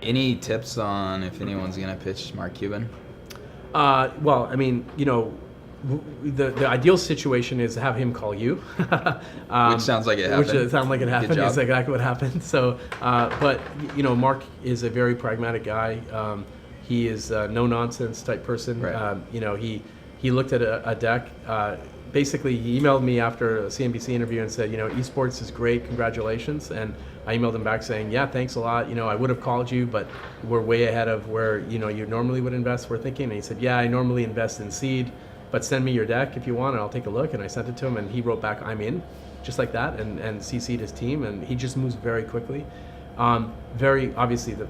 Any tips on if anyone's gonna pitch Mark Cuban? Well, I mean, the ideal situation is to have him call you. Which sounds like it happened. Which sounds like it happened. job. It's exactly what happened. So, but Mark is a very pragmatic guy. He is a no nonsense type person. Right. He looked at a deck. Basically, he emailed me after a CNBC interview and said, esports is great, congratulations. And I emailed him back saying, yeah, thanks a lot. I would have called you, but we're way ahead of where you normally would invest. We're thinking. And he said, yeah, I normally invest in seed, but send me your deck if you want, and I'll take a look. And I sent it to him, and he wrote back, I'm in, just like that, and CC'd his team, and he just moves very quickly. Very obviously the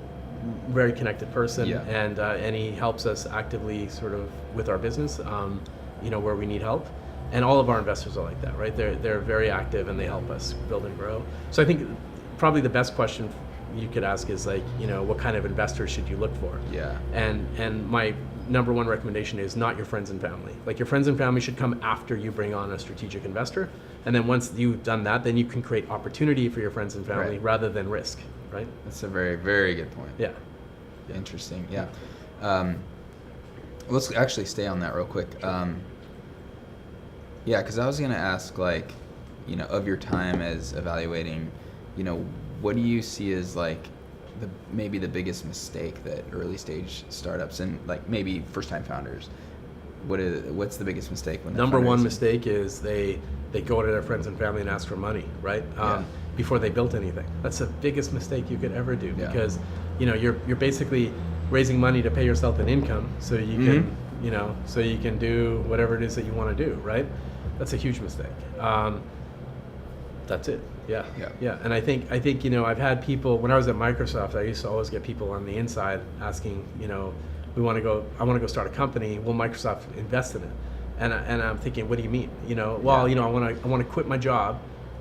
very connected person, Yeah. and he helps us actively sort of with our business, where we need help. And all of our investors are like that, right? They're very active, and they help us build and grow. So I think probably the best question you could ask is what kind of investor should you look for? Yeah. And my number one recommendation is not your friends and family. Like, your friends and family should come after you bring on a strategic investor. And then once you've done that, then you can create opportunity for your friends and family rather than risk, right? That's a very, very good point. Yeah. Interesting. Yeah. Let's actually stay on that real quick. Because I was going to ask, of your time as evaluating, what do you see as maybe the biggest mistake that early stage startups and maybe first time founders, what's the biggest mistake when number one mistake is they go to their friends and family and ask for money, right? Before they built anything. That's the biggest mistake you could ever do, because you're basically raising money to pay yourself an income so you can so you can do whatever it is that you want to do, right? That's a huge mistake. That's it. Yeah. And I think I've had people, when I was at Microsoft, I used to always get people on the inside asking, I want to go start a company. Will Microsoft invest in it? And I'm thinking, what do you mean? I want to quit my job,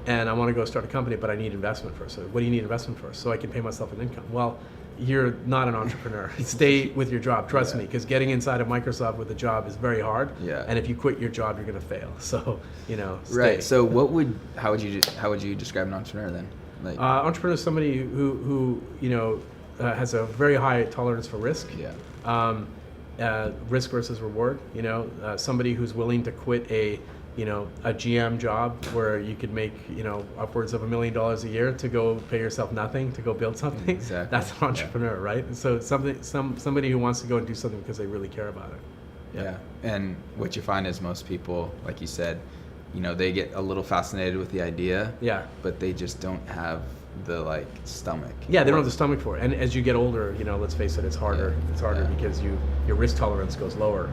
and I want to go start a company, but I need investment first. So what do you need investment for? So I can pay myself an income. Well, you're not an entrepreneur. Stay with your job. Trust me, because getting inside of Microsoft with a job is very hard. Yeah. And if you quit your job, you're going to fail. So, stay. Right. So how would you describe an entrepreneur then? Entrepreneur is somebody who has a very high tolerance for risk. Yeah. Risk versus reward. Somebody who's willing to quit a GM job where you could make, upwards of $1 million a year to go pay yourself nothing, to go build something. Exactly. That's an entrepreneur, right? And so somebody who wants to go and do something because they really care about it. Yeah. And what you find is most people, like you said, they get a little fascinated with the idea. Yeah. But they just don't have the stomach. Yeah, they don't have the stomach for it. And as you get older, let's face it, it's harder. Yeah. It's harder because your risk tolerance goes lower.